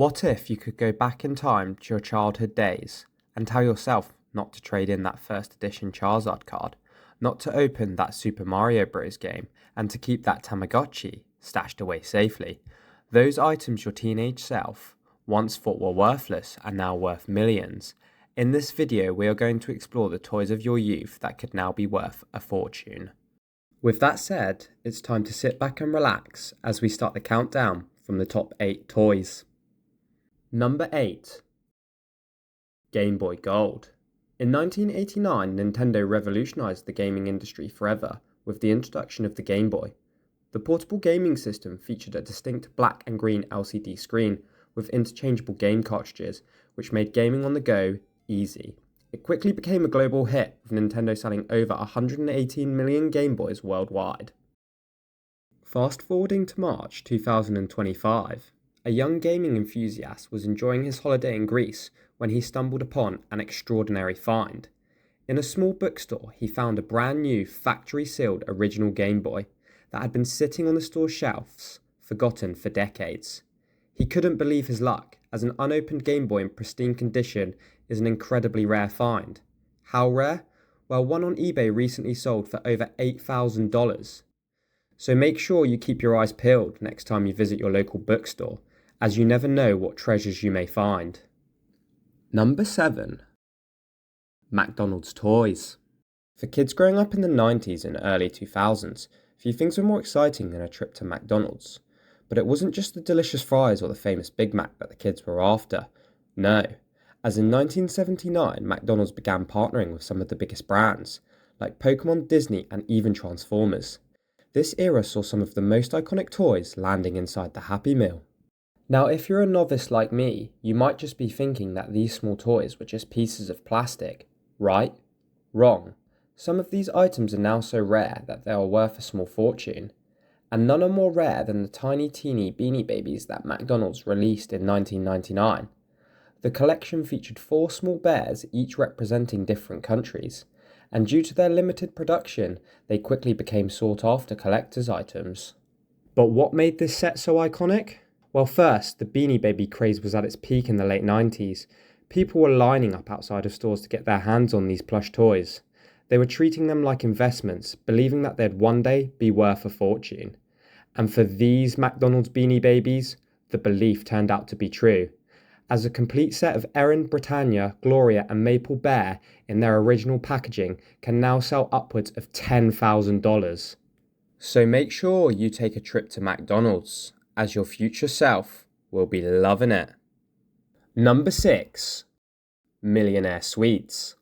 What if you could go back in time to your childhood days and tell yourself not to trade in that first edition Charizard card, not to open that Super Mario Bros. Game, and to keep that Tamagotchi stashed away safely? Those items your teenage self once thought were worthless are now worth millions. In this video, we are going to explore the toys of your youth that could now be worth a fortune. With that said, it's time to sit back and relax as we start the countdown from the top 8 toys. Number 8. Game Boy Gold. In 1989, Nintendo revolutionized the gaming industry forever with the introduction of the Game Boy. The portable gaming system featured a distinct black and green LCD screen with interchangeable game cartridges, which made gaming on the go easy. It quickly became a global hit, with Nintendo selling over 118 million Game Boys worldwide. Fast forwarding to March 2025, a young gaming enthusiast was enjoying his holiday in Greece when he stumbled upon an extraordinary find. In a small bookstore, he found a brand new factory-sealed original Game Boy that had been sitting on the store's shelves, forgotten for decades. He couldn't believe his luck, as an unopened Game Boy in pristine condition is an incredibly rare find. How rare? Well, one on eBay recently sold for over $8,000. So make sure you keep your eyes peeled next time you visit your local bookstore, as you never know what treasures you may find. Number 7. McDonald's toys. For kids growing up in the 90s and early 2000s, few things were more exciting than a trip to McDonald's. But it wasn't just the delicious fries or the famous Big Mac that the kids were after. No, as in 1979, McDonald's began partnering with some of the biggest brands, like Pokémon, Disney, and even Transformers. This era saw some of the most iconic toys landing inside the Happy Meal. Now, if you're a novice like me, you might just be thinking that these small toys were just pieces of plastic, right? Wrong. Some of these items are now so rare that they are worth a small fortune. And none are more rare than the tiny teeny Beanie Babies that McDonald's released in 1999. The collection featured 4 small bears, each representing different countries, and due to their limited production, they quickly became sought-after collector's items. But what made this set so iconic? Well, first, the Beanie Baby craze was at its peak in the late 90s. People were lining up outside of stores to get their hands on these plush toys. They were treating them like investments, believing that they'd one day be worth a fortune. And for these McDonald's Beanie Babies, the belief turned out to be true, as a complete set of Erin, Britannia, Gloria and Maple Bear in their original packaging can now sell upwards of $10,000. So make sure you take a trip to McDonald's, as your future self will be loving it. Number 6. Millionaire Sweets.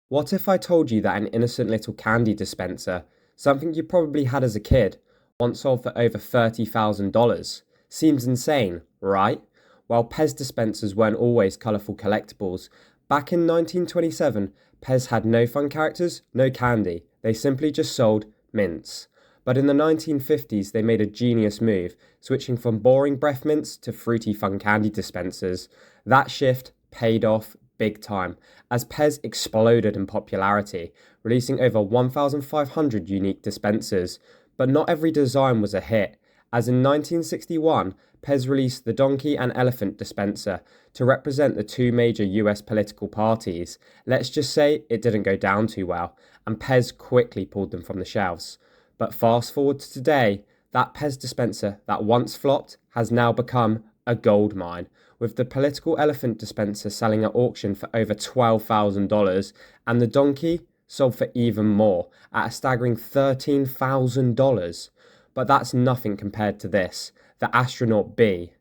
What if I told you that an innocent little candy dispenser, something you probably had as a kid, once sold for over $30,000? Seems insane, right? While Pez dispensers weren't always colourful collectibles, back in 1927, Pez had no fun characters, no candy. They simply just sold mints. But in the 1950s, they made a genius move, switching from boring breath mints to fruity fun candy dispensers. That shift paid off big time, as Pez exploded in popularity, releasing over 1,500 unique dispensers. But not every design was a hit, as in 1961, Pez released the Donkey and Elephant dispenser to represent the 2 major US political parties. Let's just say it didn't go down too well, and Pez quickly pulled them from the shelves. But fast forward to today, that Pez dispenser that once flopped has now become a goldmine, with the political elephant dispenser selling at auction for over $12,000, and the Donkey sold for even more, at a staggering $13,000. But that's nothing compared to this, the Astronaut B.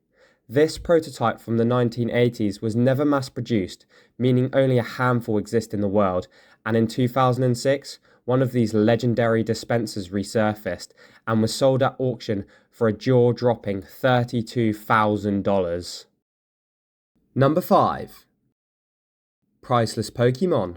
This prototype from the 1980s was never mass-produced, meaning only a handful exist in the world, and in 2006, one of these legendary dispensers resurfaced and was sold at auction for a jaw-dropping $32,000. Number 5. Priceless Pokémon.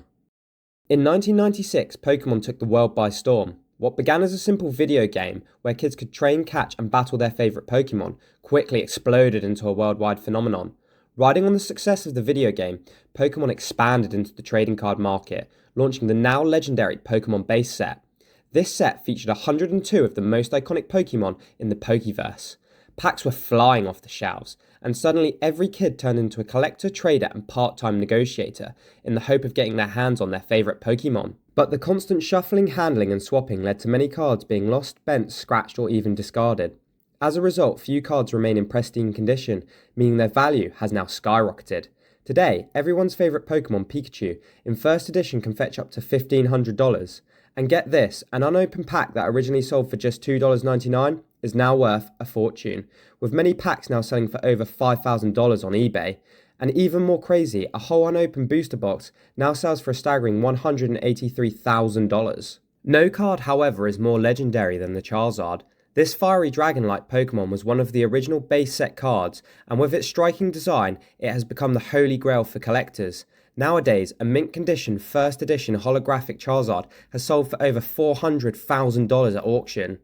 In 1996, Pokémon took the world by storm. What began as a simple video game where kids could train, catch and battle their favourite Pokémon quickly exploded into a worldwide phenomenon. Riding on the success of the video game, Pokémon expanded into the trading card market, launching the now legendary Pokémon base set. This set featured 102 of the most iconic Pokémon in the Pokéverse. Packs were flying off the shelves, and suddenly every kid turned into a collector, trader, and part-time negotiator in the hope of getting their hands on their favourite Pokémon. But the constant shuffling, handling, and swapping led to many cards being lost, bent, scratched, or even discarded. As a result, few cards remain in pristine condition, meaning their value has now skyrocketed. Today, everyone's favourite Pokémon, Pikachu, in first edition can fetch up to $1,500. And get this, an unopened pack that originally sold for just $2.99 is now worth a fortune, with many packs now selling for over $5,000 on eBay. And even more crazy, a whole unopened booster box now sells for a staggering $183,000. No card, however, is more legendary than the Charizard. This fiery dragon-like Pokémon was one of the original base set cards, and with its striking design, it has become the holy grail for collectors. Nowadays, a mint condition first edition holographic Charizard has sold for over $400,000 at auction.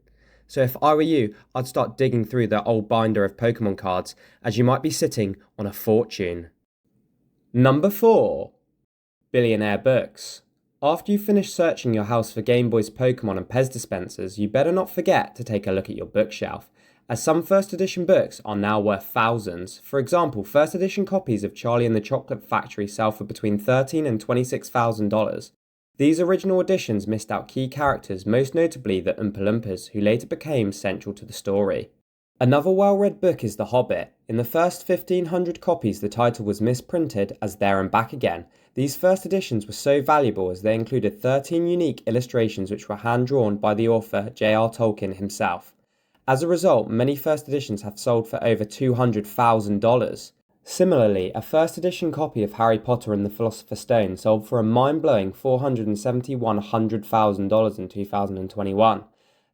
So if I were you, I'd start digging through the old binder of Pokémon cards, as you might be sitting on a fortune. Number 4. Billionaire books. After you finish searching your house for Game Boys, Pokémon and Pez dispensers, you better not forget to take a look at your bookshelf, as some first edition books are now worth thousands. For example, first edition copies of Charlie and the Chocolate Factory sell for between $13,000 and $26,000. These original editions missed out key characters, most notably the Oompa Loompas, who later became central to the story. Another well-read book is The Hobbit. In the first 1,500 copies, the title was misprinted as There and Back Again. These first editions were so valuable as they included 13 unique illustrations which were hand-drawn by the author J.R. Tolkien himself. As a result, many first editions have sold for over $200,000. Similarly, a first edition copy of Harry Potter and the Philosopher's Stone sold for a mind-blowing $471,000 in 2021.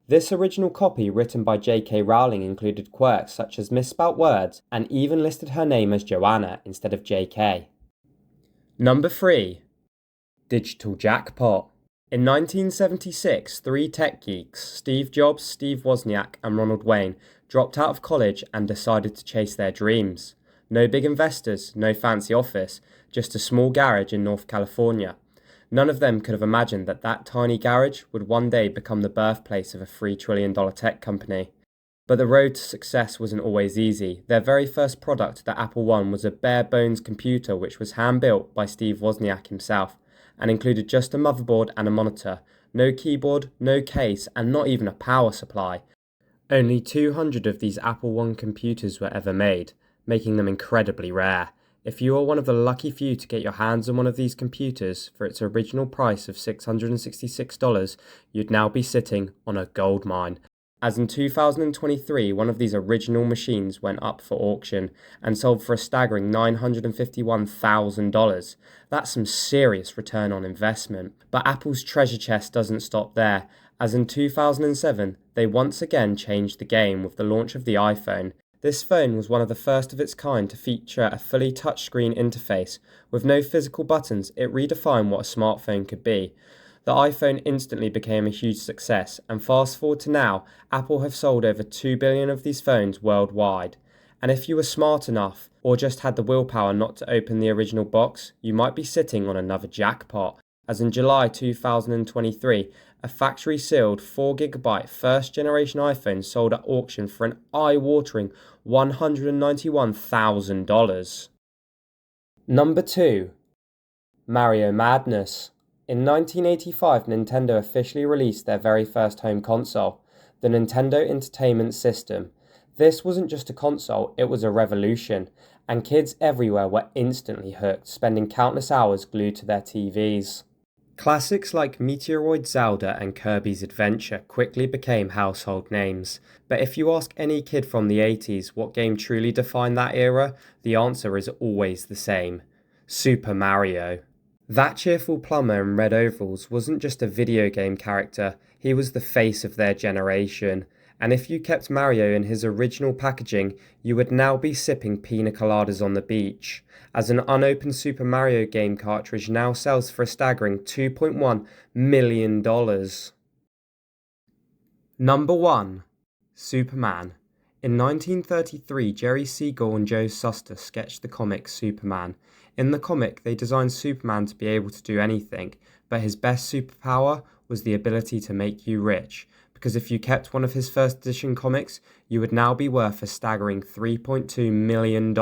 This original copy, written by J.K. Rowling, included quirks such as misspelt words and even listed her name as Joanna instead of J.K. Number 3. Digital Jackpot. In 1976, three tech geeks, Steve Jobs, Steve Wozniak, and Ronald Wayne, dropped out of college and decided to chase their dreams. No big investors, no fancy office, just a small garage in North California. None of them could have imagined that that tiny garage would one day become the birthplace of a $3 trillion tech company. But the road to success wasn't always easy. Their very first product, the Apple I, was a bare-bones computer which was hand-built by Steve Wozniak himself, and included just a motherboard and a monitor, no keyboard, no case, and not even a power supply. Only 200 of these Apple I computers were ever made, making them incredibly rare. If you are one of the lucky few to get your hands on one of these computers for its original price of $666, you'd now be sitting on a goldmine. As in 2023, one of these original machines went up for auction and sold for a staggering $951,000. That's some serious return on investment. But Apple's treasure chest doesn't stop there, as in 2007, they once again changed the game with the launch of the iPhone. This phone was one of the first of its kind to feature a fully touchscreen interface. With no physical buttons, it redefined what a smartphone could be. The iPhone instantly became a huge success, and fast forward to now, Apple have sold over 2 billion of these phones worldwide. And if you were smart enough, or just had the willpower not to open the original box, you might be sitting on another jackpot, as in July 2023, a factory-sealed 4GB first-generation iPhone sold at auction for an eye-watering $191,000. Number 2. Mario Madness. In 1985, Nintendo officially released their very first home console, the Nintendo Entertainment System. This wasn't just a console, it was a revolution, and kids everywhere were instantly hooked, spending countless hours glued to their TVs. Classics like Meteoroid Zelda and Kirby's Adventure quickly became household names, but if you ask any kid from the 80s what game truly defined that era, the answer is always the same: Super Mario. That cheerful plumber in red overalls wasn't just a video game character, he was the face of their generation. And if you kept Mario in his original packaging, you would now be sipping pina coladas on the beach, as an unopened Super Mario game cartridge now sells for a staggering $2.1 million. Number 1. Superman. In 1933, Jerry Siegel and Joe Suster sketched the comic Superman. In the comic, they designed Superman to be able to do anything, but his best superpower was the ability to make you rich. because if you kept one of his first edition comics, you would now be worth a staggering $3.2 million.